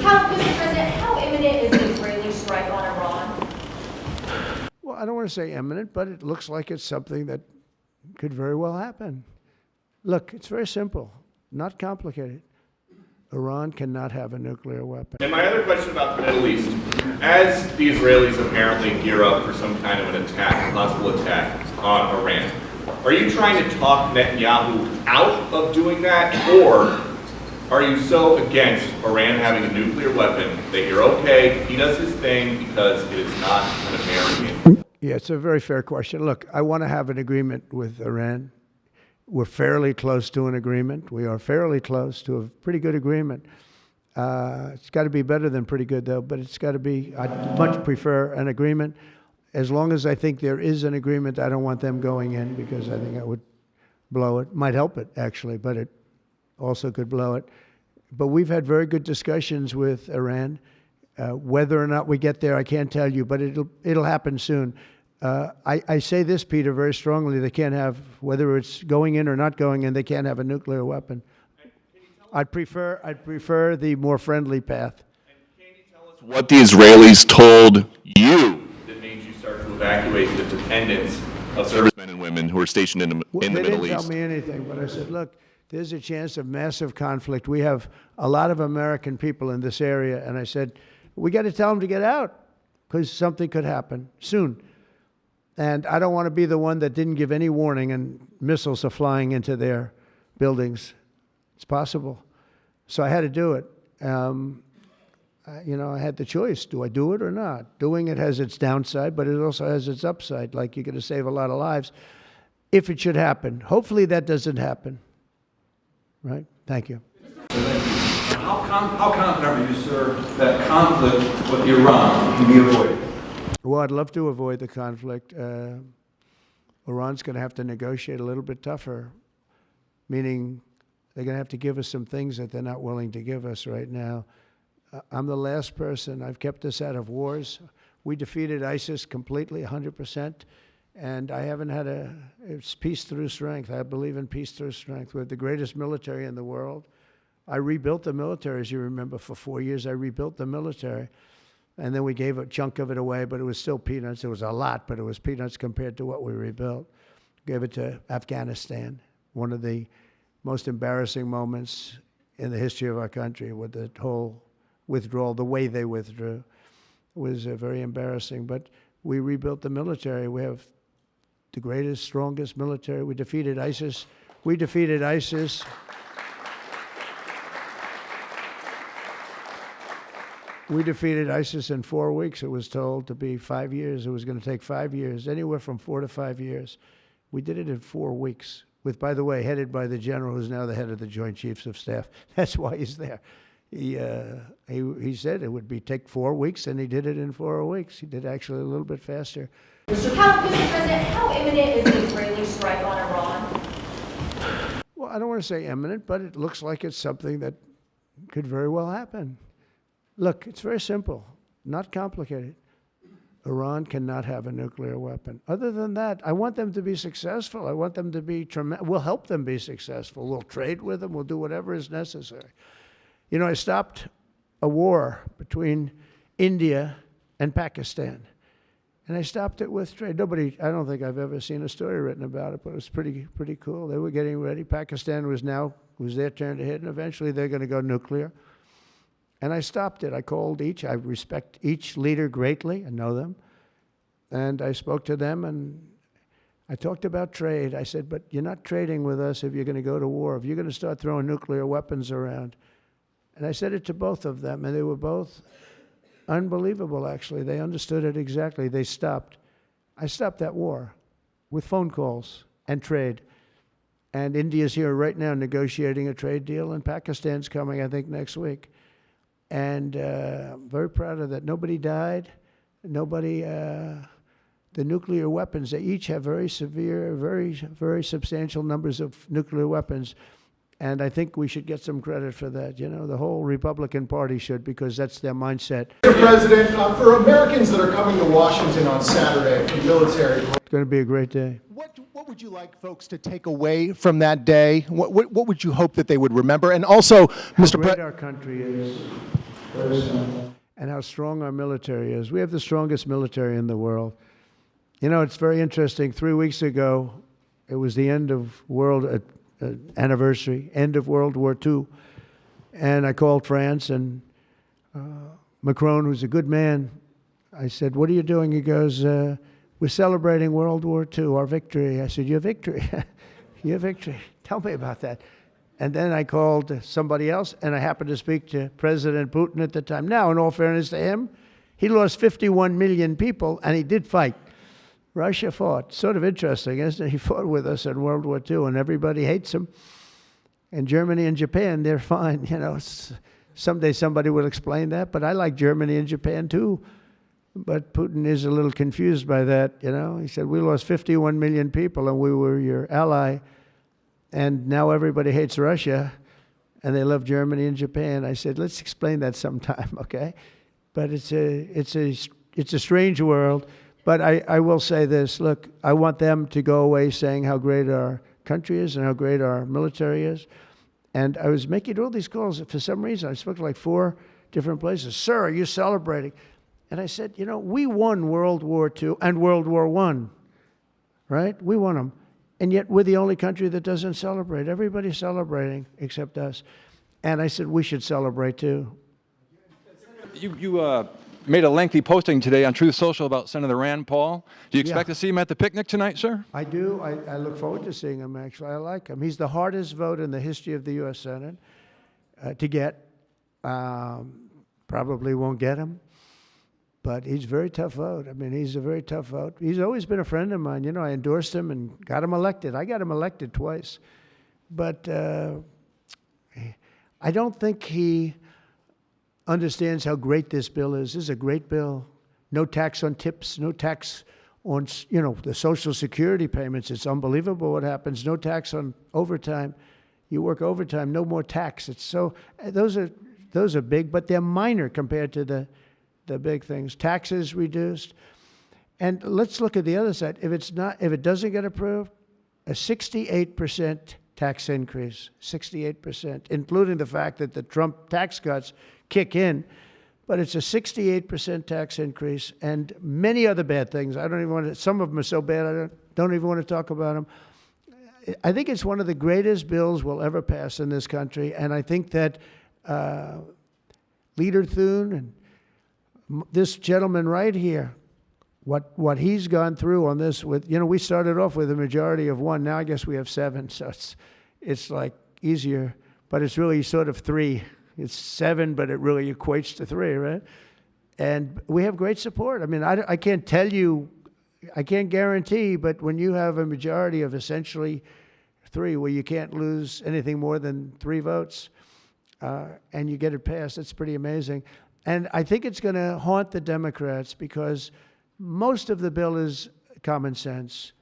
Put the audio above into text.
Mr. President, how imminent is an Israeli strike on Iran? Well, I don't want to say imminent, but it looks like it's something that could very well happen. Look, it's very simple, not complicated. Iran cannot have a nuclear weapon. And my other question about the Middle East, as the Israelis apparently gear up for some kind of an attack, a possible attack on Iran, are you trying to talk Netanyahu out of doing that, or are you so against Iran having a nuclear weapon that you're okay, he does his thing because it is not an American? Yeah, it's a very fair question. Look, I want to have an agreement with Iran. We're fairly close to an agreement. We are fairly close to a pretty good agreement. It's got to be better than pretty good, though, but it's got to be, I'd much prefer an agreement. As long as I think there is an agreement, I don't want them going in because I think that would blow it. Might help it, actually, but it also could blow it. But we've had very good discussions with Iran. Whether or not we get there, I can't tell you, but it'll happen soon. I say this, Peter, very strongly. They can't have, whether it's going in or not going in, they can't have a nuclear weapon. I'd prefer the more friendly path. And can you tell us what the Israelis told you that made you start to evacuate the dependents of servicemen and women who are stationed in the Middle East? They didn't tell me anything, but I said, look, there's a chance of massive conflict. We have a lot of American people in this area, and I said, we got to tell them to get out because something could happen soon. And I don't want to be the one that didn't give any warning and missiles are flying into their buildings. It's possible. So I had to do it. I had the choice. Do I do it or not? Doing it has its downside, but it also has its upside. Like, you're going to save a lot of lives if it should happen. Hopefully that doesn't happen. Right? Thank you. How confident are you, sir, that conflict with Iran can be avoided? Well, I'd love to avoid the conflict. Iran's going to have to negotiate a little bit tougher, meaning they're going to have to give us some things that they're not willing to give us right now. I'm the last person. I've kept us out of wars. We defeated ISIS completely, 100%, and I haven't had it's peace through strength. I believe in peace through strength. We're the greatest military in the world. I rebuilt the military, as you remember, for 4 years. I rebuilt the military. And then we gave a chunk of it away, but it was still peanuts. It was a lot, but it was peanuts compared to what we rebuilt. Gave it to Afghanistan, one of the most embarrassing moments in the history of our country, with the whole withdrawal, the way they withdrew was very embarrassing. But we rebuilt the military. We have the greatest, strongest military. We defeated ISIS. We defeated ISIS. We defeated ISIS in 4 weeks. It was told to be 5 years. It was going to take 5 years, anywhere from 4 to 5 years. We did it in 4 weeks, with, by the way, headed by the general who's now the head of the Joint Chiefs of Staff. That's why he's there. He said it would take 4 weeks, and he did it in 4 weeks. He did actually a little bit faster. Mr. President, how imminent is an Israeli strike on Iran? Well, I don't want to say imminent, but it looks like it's something that could very well happen. Look, it's very simple, not complicated. Iran cannot have a nuclear weapon. Other than that, I want them to be successful. I want them to be tremendous. We'll help them be successful. We'll trade with them. We'll do whatever is necessary. You know, I stopped a war between India and Pakistan. And I stopped it with trade. I don't think I've ever seen a story written about it, but it was pretty cool. They were getting ready. Pakistan was their turn to hit, and eventually they're going to go nuclear. And I stopped it. I called each. I respect each leader greatly. I know them. And I spoke to them, and I talked about trade. I said, but you're not trading with us if you're going to go to war, if you're going to start throwing nuclear weapons around. And I said it to both of them, and they were both unbelievable, actually. They understood it exactly. They stopped. I stopped that war with phone calls and trade. And India's here right now negotiating a trade deal, and Pakistan's coming, I think, next week. And I'm very proud of that. Nobody died. The nuclear weapons, they each have very severe, very substantial numbers of nuclear weapons. And I think we should get some credit for that. You know, the whole Republican Party should, because that's their mindset. Mr. President, for Americans that are coming to Washington on Saturday for military... It's going to be a great day. What would you like folks to take away from that day? What would you hope that they would remember? And also, Mr. President, how great our country is. Very simple. And how strong our military is. We have the strongest military in the world. You know, it's very interesting. 3 weeks ago, it was the end of world anniversary, end of World War II. And I called France, and Macron, who's a good man, I said, what are you doing? He goes, we're celebrating World War II, our victory. I said, your victory? Your victory. Tell me about that. And then I called somebody else, and I happened to speak to President Putin at the time. Now, in all fairness to him, he lost 51 million people, and he did fight. Russia fought. Sort of interesting, isn't it? He fought with us in World War II, and everybody hates him. And Germany and Japan, they're fine. You know, someday somebody will explain that, but I like Germany and Japan too. But Putin is a little confused by that, you know. He said, we lost 51 million people, and we were your ally. And now everybody hates Russia, and they love Germany and Japan. I said, let's explain that sometime, okay? But it's a strange world. But I will say this, look, I want them to go away saying how great our country is and how great our military is. And I was making all these calls. For some reason, I spoke to like 4 different places. Sir, are you celebrating? And I said, you know, we won World War II and World War I, right? We won them. And yet we're the only country that doesn't celebrate. Everybody's celebrating except us. And I said, we should celebrate too. You made a lengthy posting today on Truth Social about Senator Rand Paul. Do you expect to see him at the picnic tonight, sir? I do. I look forward to seeing him, actually. I like him. He's the hardest vote in the history of the U.S. Senate to get. Probably won't get him. But he's a very tough vote. I mean, he's a very tough vote. He's always been a friend of mine. You know, I endorsed him and got him elected. I got him elected twice. But I don't think he understands how great this bill is. This is a great bill. No tax on tips, no tax on, you know, the Social Security payments. It's unbelievable what happens. No tax on overtime. You work overtime, no more tax. It's so, those are big, but they're minor compared to the big things. Taxes reduced. And let's look at the other side. If it doesn't get approved, a 68% tax increase, 68%, including the fact that the Trump tax cuts kick in, but it's a 68% tax increase and many other bad things. I don't even want to, some of them are so bad I don't even want to talk about them. I think it's one of the greatest bills we'll ever pass in this country, and I think that Leader Thune and this gentleman right here, what he's gone through on this with, you know, we started off with a majority of 1, now I guess we have 7, so it's like easier, but it's really sort of 3. It's 7, but it really equates to 3, right? And we have great support. I mean, I can't tell you, I can't guarantee, but when you have a majority of essentially 3, where you can't lose anything more than 3 votes, and you get it passed, it's pretty amazing. And I think it's going to haunt the Democrats because most of the bill is common sense.